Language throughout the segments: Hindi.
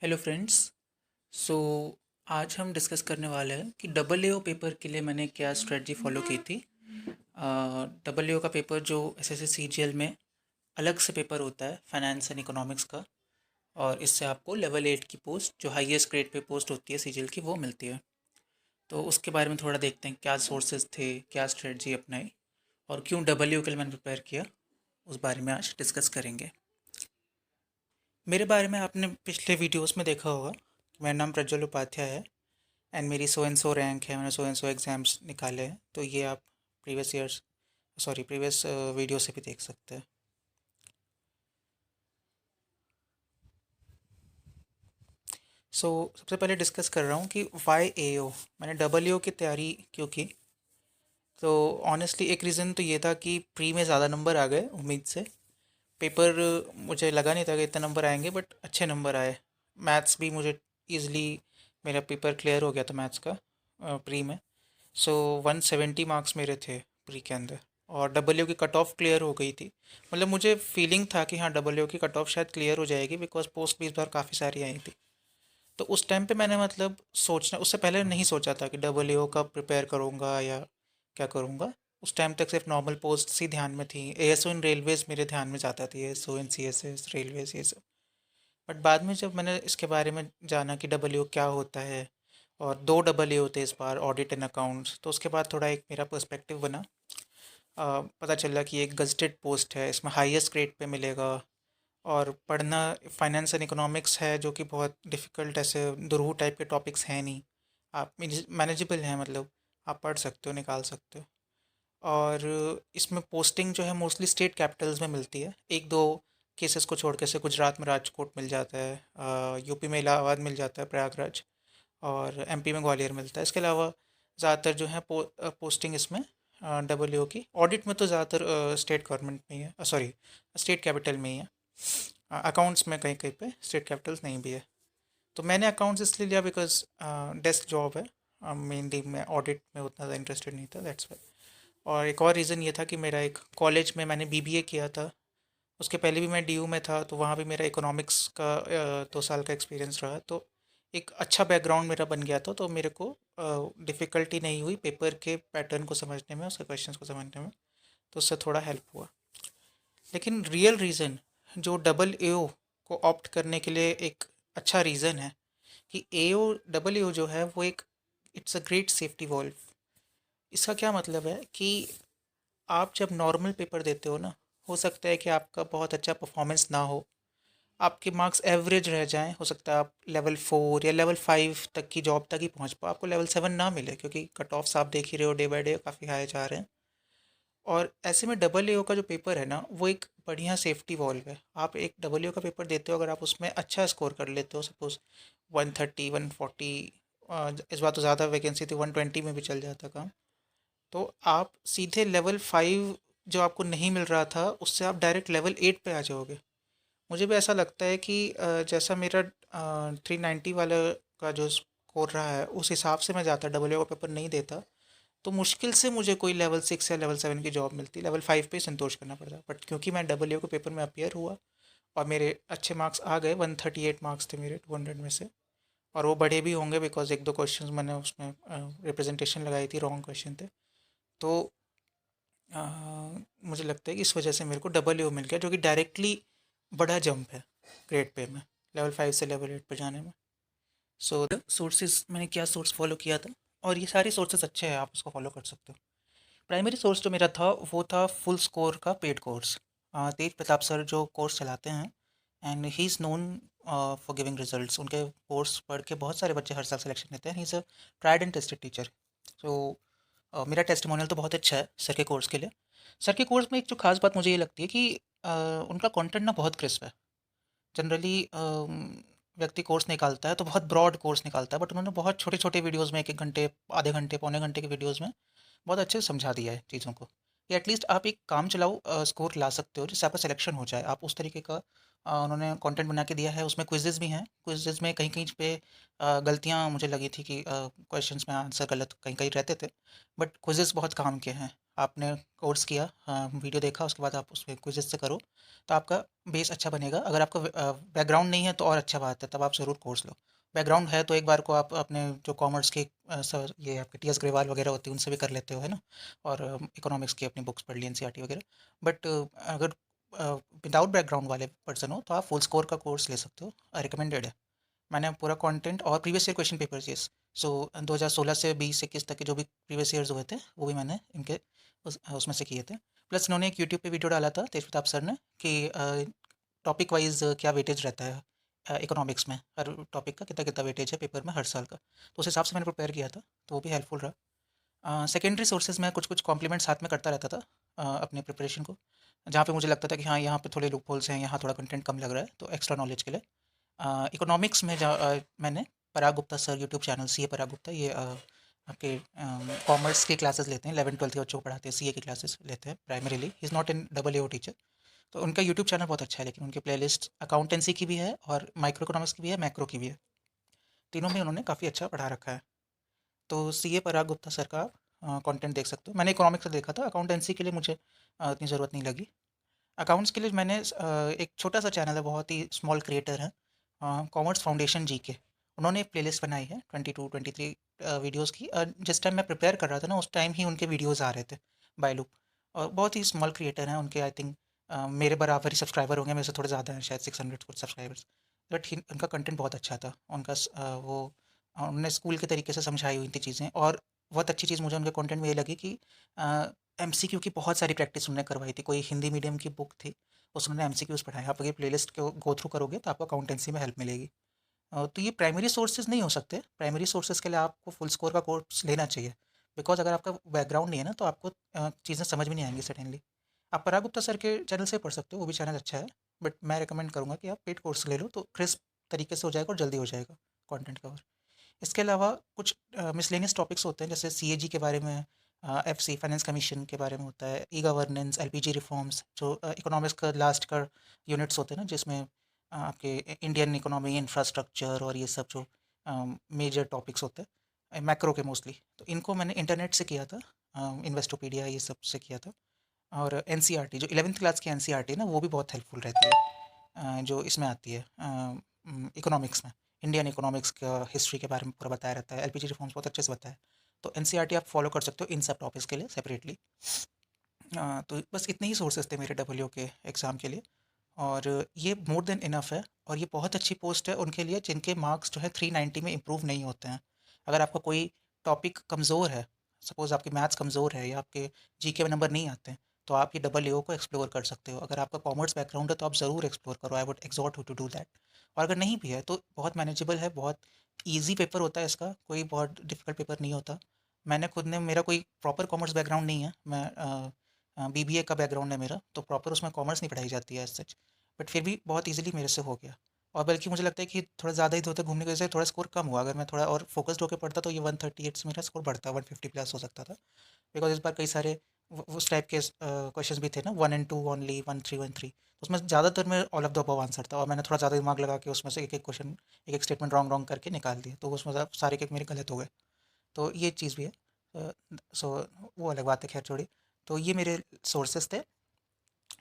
Hello friends. सो आज हम डिस्कस करने वाले हैं कि डबल एओ पेपर के लिए मैंने क्या स्ट्रेटजी फॉलो की थी। डबल एओ का पेपर जो एसएससी सीजीएल में अलग से पेपर होता है फाइनेंस एंड इकोनॉमिक्स का, और इससे आपको लेवल 8 की पोस्ट जो हाईएस्ट ग्रेड पे पोस्ट होती है सीजीएल की वो मिलती है। तो उसके बारे में थोड़ा देखते हैं क्या सोर्सेज थे, क्या स्ट्रेटजी अपनाई और क्यों डबल एओ के लिए मैंने प्रिपेयर किया, उस बारे में आज डिस्कस करेंगे। मेरे बारे में आपने पिछले वीडियोस में देखा होगा कि मेरा नाम प्रज्वल उपाध्याय है एंड मेरी सो एंड सो रैंक है, मैंने सो एंड सो एग्ज़ाम्स निकाले हैं। तो ये आप प्रीवियस वीडियो से भी देख सकते हैं। सबसे पहले डिस्कस कर रहा हूँ कि वाई ए ओ, मैंने डबल ए ओ की तैयारी क्यों की। तो ऑनेस्टली एक रीज़न तो ये था कि प्री में ज़्यादा नंबर आ गए उम्मीद से। पेपर मुझे लगा नहीं था कि इतने नंबर आएंगे, बट अच्छे नंबर आए। मैथ्स भी मुझे ईज़िली, मेरा पेपर क्लियर हो गया था मैथ्स का प्री में। 170 मार्क्स मेरे थे प्री के अंदर, और डब्ल्यू की कट ऑफ क्लियर हो गई थी। मतलब मुझे फीलिंग था कि हाँ डब्ल्यू की कट ऑफ शायद क्लियर हो जाएगी, बिकॉज पोस्ट भी इस बार काफ़ी सारी आई थी। तो उस टाइम पे मैंने मतलब सोचना, उससे पहले नहीं सोचा था कि डब्ल्यू का प्रिपेयर करूँगा या क्या करूँगा। उस टाइम तक सिर्फ नॉर्मल पोस्ट ही ध्यान में थी। एएसओ इन रेलवेज़ मेरे ध्यान में जाता थी, एएसओ इन सीएसएस रेलवेज़ ये सब। बट बाद में जब मैंने इसके बारे में जाना कि डब्ल्यू क्या होता है, और दो डब्ल्यू होते हैं इस बार, ऑडिट एंड अकाउंट्स, तो उसके बाद थोड़ा एक मेरा पर्सपेक्टिव बना। पता चला कि एक गज़टेड पोस्ट है, इसमें हाईएस्ट ग्रेड पे मिलेगा। और पढ़ना फाइनेंस एंड इकोनॉमिक्स है जो कि बहुत डिफ़िकल्ट, ऐसे दुरूह टाइप के टॉपिक्स हैं नहीं, आप मैनेजेबल हैं, मतलब आप पढ़ सकते हो, निकाल सकते हो। और इसमें पोस्टिंग जो है मोस्टली स्टेट कैपिटल्स में मिलती है, एक दो केसेस को छोड़ के। से गुजरात में राजकोट मिल जाता है, यूपी में इलाहाबाद मिल जाता है, प्रयागराज, और एमपी में ग्वालियर मिलता है। इसके अलावा ज़्यादातर जो है पोस्टिंग इसमें डब्ल्यू की ऑडिट में तो ज़्यादातर स्टेट गवर्नमेंट में ही है, सॉरी स्टेट कैपिटल में ही है। अकाउंट्स में कहीं कहीं पे स्टेट कैपिटल्स नहीं भी है। तो मैंने अकाउंट्स इसलिए लिया बिकॉज डेस्क जॉब है, मेनली मैं ऑडिट में उतना ज़्यादा इंटरेस्टेड नहीं था, दैट्स वाई। और एक और रीज़न ये था कि मेरा एक कॉलेज में मैंने बीबीए किया था, उसके पहले भी मैं डीयू में था, तो वहाँ भी मेरा इकोनॉमिक्स का 2 साल का एक्सपीरियंस रहा। तो एक अच्छा बैकग्राउंड मेरा बन गया था, तो मेरे को डिफ़िकल्टी नहीं हुई पेपर के पैटर्न को समझने में, उसके क्वेश्चंस को समझने में। तो उससे थोड़ा हेल्प हुआ। लेकिन रियल रीज़न जो डबल एओ को ऑप्ट करने के लिए एक अच्छा रीज़न है कि एओ डबल एओ जो है वो एक, it's a great safety valve. इसका क्या मतलब है कि आप जब नॉर्मल पेपर देते हो ना, हो सकता है कि आपका बहुत अच्छा परफॉर्मेंस ना हो, आपके मार्क्स एवरेज रह जाएं, हो सकता है आप लेवल 4 या लेवल 5 तक की जॉब तक ही पहुंच पाओ, आपको लेवल 7 ना मिले, क्योंकि कट ऑफ्स आप देख ही रहे हो डे बाय डे काफ़ी हाई जा रहे हैं। और ऐसे में डबल एओ का जो पेपर है ना, वो एक बढ़िया सेफ्टी वॉल्व है। आप एक डबल एओ का पेपर देते हो, अगर आप उसमें अच्छा स्कोर कर लेते हो, सपोज 130 140, इस बार तो ज़्यादा वैकेंसी थी, 120 में भी चल जाता काम, तो आप सीधे लेवल 5 जो आपको नहीं मिल रहा था, उससे आप डायरेक्ट लेवल 8 पे आ जाओगे। मुझे भी ऐसा लगता है कि जैसा मेरा 390 वाला का जो स्कोर रहा है, उस हिसाब से मैं जाता डबल का पेपर नहीं देता, तो मुश्किल से मुझे कोई लेवल 6 या लेवल 7 की जॉब मिलती, लेवल 5 पे ही संतोष करना पड़ता। बट क्योंकि मैं डबल के पेपर में अपियर हुआ और मेरे अच्छे मार्क्स आ गए, 138 मार्क्स थे मेरे 200 में से, और वो बढ़े भी होंगे बिकॉज एक दो क्वेश्चंस मैंने उसमें रिप्रेजेंटेशन लगाई थी, रॉन्ग क्वेश्चन थे। तो अ, मुझे लगता है कि इस वजह से मेरे को डबल मिल गया, जो कि डायरेक्टली बड़ा जंप है ग्रेड पे में, लेवल 5 से लेवल 8 पे जाने में। सोर्सेज मैंने क्या सोर्स फॉलो किया था, और ये सारे सोर्सेज अच्छे हैं, आप उसको फॉलो कर सकते हो। प्राइमरी सोर्स जो मेरा था वो था फुल स्कोर का पेड कोर्स। तेज प्रताप सर जो कोर्स चलाते हैं, and he is known for giving results. उनके कोर्स पढ़ के बहुत सारे बच्चे हर साल सिलेक्शन लेते हैं। He is a tried and tested teacher. So मेरा टेस्टिमोनियल तो बहुत अच्छा है सर के कोर्स के लिए। सर के कोर्स में एक जो खास बात मुझे ये लगती है कि उनका कंटेंट ना बहुत क्रिस्प है। जनरली व्यक्ति कोर्स निकालता है तो बहुत ब्रॉड कोर्स निकालता है, बट उन्होंने बहुत छोटे छोटे वीडियोज़ में, 1 1 घंटे, आधे घंटे, पौने घंटे के वीडियोज़ में बहुत अच्छे से समझा दिया है चीज़ों को, कि एटलीस्ट आप एक काम चलाओ स्कोर ला सकते हो जिससे आपका सिलेक्शन हो जाए। आप उस तरीके का उन्होंने कंटेंट बना के दिया है। उसमें क्विज़ेज़ भी हैं। क्विज़ेज़ में कहीं कहीं पे गलतियाँ मुझे लगी थी कि क्वेश्चंस में आंसर गलत कहीं कहीं रहते थे, बट क्विज़ेज़ बहुत काम के हैं। आपने कोर्स किया, वीडियो देखा, उसके बाद आप उसमें क्विज़ेस से करो, तो आपका बेस अच्छा बनेगा। अगर आपका बैकग्राउंड नहीं है तो और अच्छा बात है, तब आप ज़रूर कोर्स लो। बैकग्राउंड है तो एक बार को आप अपने जो कॉमर्स के ये आपके टी एस ग्रेवाल वगैरह होते हैं उनसे भी कर लेते हो, है ना? और इकोनॉमिक्स की अपनी बुक्स पढ़ ली, एनसीईआरटी वगैरह। बट अगर विदाउट बैकग्राउंड वाले पर्सन हो तो आप फुल स्कोर का कोर्स ले सकते हो, रिकमेंडेड है। मैंने पूरा कंटेंट और previous year question papers, yes. So 2016 से 20-21 तक के जो भी प्रीवियस ईयर्स हुए थे वो भी मैंने इनके उसमें से किए थे। प्लस इन्होंने एक यूट्यूब पे वीडियो डाला था तेज प्रताप सर ने कि टॉपिक वाइज क्या वेटेज रहता है इकोनॉमिक्स में, हर टॉपिक का कितना कितना वेटेज है पेपर में हर साल का, तो उस हिसाब से मैंने प्रिपेयर किया था, तो वो भी हेल्पफुल रहा। सेकेंडरी सोर्सेज में कुछ कुछ कॉम्प्लीमेंट साथ में करता रहता था अपने प्रिपरेशन को, जहाँ पे मुझे लगता था कि हाँ यहाँ पे थोड़े लूप होल्स हैं, यहाँ थोड़ा कंटेंट कम लग रहा है, तो एक्स्ट्रा नॉलेज के लिए इकोनॉमिक्स में मैंने Parag Gupta sir, YouTube channel C A Parag Gupta, ये आपके कॉमर्स की क्लासेस लेते हैं, 11वीं 12वीं के बच्चों को पढ़ाते हैं, सी ए की क्लासेस लेते हैं primarily. He is not in double A O teacher. तो उनका यूट्यूब चैनल बहुत अच्छा है, लेकिन उनकी प्लेलिस्ट अकाउंटेंसी की भी है और माइक्रो इकोनॉमिक्स की भी है, मैक्रो की भी है। तीनों में उन्होंने काफ़ी अच्छा पढ़ा रखा है। तो सी ए पराग गुप्ता सर का कंटेंट देख सकते हो। मैंने इकोनॉमिक्स से देखा था, अकाउंटेंसी के लिए मुझे इतनी ज़रूरत नहीं लगी। अकाउंट्स के लिए मैंने एक छोटा सा चैनल है, बहुत ही स्मॉल क्रिएटर है, कॉमर्स फाउंडेशन जी के। उन्होंने एक प्लेलिस्ट बनाई है 22-23 वीडियोस की। जिस टाइम मैं प्रिपेयर कर रहा था ना उस टाइम ही उनके वीडियोस आ रहे थे बाय लूप। और बहुत ही स्मॉल क्रिएटर हैं उनके, आई थिंक मेरे बराबर ही सब्सक्राइबर होंगे, मेरे से थोड़े ज़्यादा हैं शायद, 600 कुछ सब्सक्राइबर्स। बट उनका कंटेंट बहुत अच्छा था। उनका उन्होंने स्कूल के तरीके से समझाई हुई थी चीज़ें। और बहुत अच्छी चीज़ मुझे उनके कंटेंट में ये लगी कि एमसीक्यू की बहुत सारी प्रैक्टिस उन्होंने करवाई थी। कोई हिंदी मीडियम की बुक थी, उसमें उन्होंने एमसीक्यूज़ पढ़ाए। आप अगर प्लेलिस्ट को गो थ्रू करोगे तो आपको अकाउंटेंसी में हेल्प मिलेगी। तो ये प्राइमरी सोर्सेज़ नहीं हो सकते। प्राइमरी सोर्सेज़ के लिए आपको फुल स्कोर का कोर्स लेना चाहिए। बिकॉज़ अगर आपका बैकग्राउंड नहीं है ना तो आपको चीज़ें समझ में नहीं आएँगी सडनली। आप पराग गुप्ता सर के चैनल से पढ़ सकते हो, वो भी चैनल अच्छा है। बट मैं रिकमेंड करूँगा कि आप पेड कोर्स ले लो, तो क्रिस्प तरीके से हो जाएगा और जल्दी हो जाएगा कंटेंट कवर। इसके अलावा कुछ मिसलेनियस टॉपिक्स होते हैं, जैसे सीएजी के बारे में, एफसी फाइनेंस कमीशन के बारे में होता है, ई गवर्नेंस, एलपीजी रिफॉर्म्स, जो इकोनॉमिक्स का लास्ट का यूनिट्स होते हैं ना, जिसमें आपके इंडियन इकोनॉमी, इंफ्रास्ट्रक्चर और ये सब जो मेजर टॉपिक्स होते हैं मैक्रो के मोस्टली, तो इनको मैंने इंटरनेट से किया था, इन्वेस्टोपीडिया ये सब से किया था। और एनसीईआरटी जो 11वीं क्लास की एनसीईआरटी है ना, वो भी बहुत हेल्पफुल रहती है, जो इसमें आती है इकोनॉमिक्स में। इंडियन इकोनॉमिक्स का हिस्ट्री के बारे में पूरा बताया रहता है, एलपीजी रिफॉर्म्स बहुत अच्छे से बताया है। तो एनसीईआरटी आप फॉलो कर सकते हो इन सब टॉपिक्स के लिए सेपरेटली। तो बस इतने ही सोर्सेज थे मेरे डब्ल्यू के एग्ज़ाम के लिए, और ये मोर देन इनफ है। और ये बहुत अच्छी पोस्ट है उनके लिए जिनके मार्क्स जो है 390 में इम्प्रूव नहीं होते हैं। अगर आपका कोई टॉपिक कमज़ोर है, सपोज़ आपके मैथ्स कमज़ोर है या आपके जीके में नंबर नहीं आते हैं, तो आप ये डबल एओ को एक्सप्लोर कर सकते हो। अगर आपका कॉमर्स बैकग्राउंड है तो आप ज़रूर एक्सप्लोर करो, I would exhort you to do that. और अगर नहीं भी है तो बहुत मैनेजेबल है, बहुत ईजी पेपर होता है इसका, कोई बहुत डिफ़िकल्ट पेपर नहीं होता। मैंने खुद ने, मेरा कोई प्रॉपर कॉमर्स बैकग्राउंड नहीं है, मैं बीबीए का बैकग्राउंड है मेरा, तो प्रॉपर उसमें कॉमर्स नहीं पढ़ाई जाती है एज़ सच। बट फिर भी बहुत ईज़िली मेरे से हो गया। और बल्कि मुझे लगता है कि थोड़ा ज़्यादा इधर-उधर घूमने की वजह से थोड़ा स्कोर कम हुआ। अगर मैं थोड़ा और फ़ोकस्ड होके पढ़ता तो ये 138 से मेरा स्कोर बढ़ता, 150 प्लस हो सकता था। बिकॉज़ इस बार कई सारे उस टाइप के क्वेश्चंस भी थे ना, 1 एंड 2 ओनली, 1 3 1 3, तो उसमें ज़्यादातर में all of the above answer था, और मैंने थोड़ा ज़्यादा दिमाग लगा के उसमें से एक-एक क्वेश्चन, एक-एक स्टेटमेंट रॉन्ग रॉन्ग करके निकाल दिए, तो उसमें सारे के मेरे गलत हो गए। तो ये चीज़ भी है। सो वो अलग बात है, खैर छोड़िए। तो ये मेरे सोर्सेज़ थे,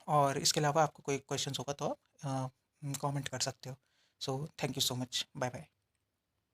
और इसके अलावा आपको कोई क्वेश्चंस होगा तो आप कमेंट कर सकते हो। So thank you so much, bye bye.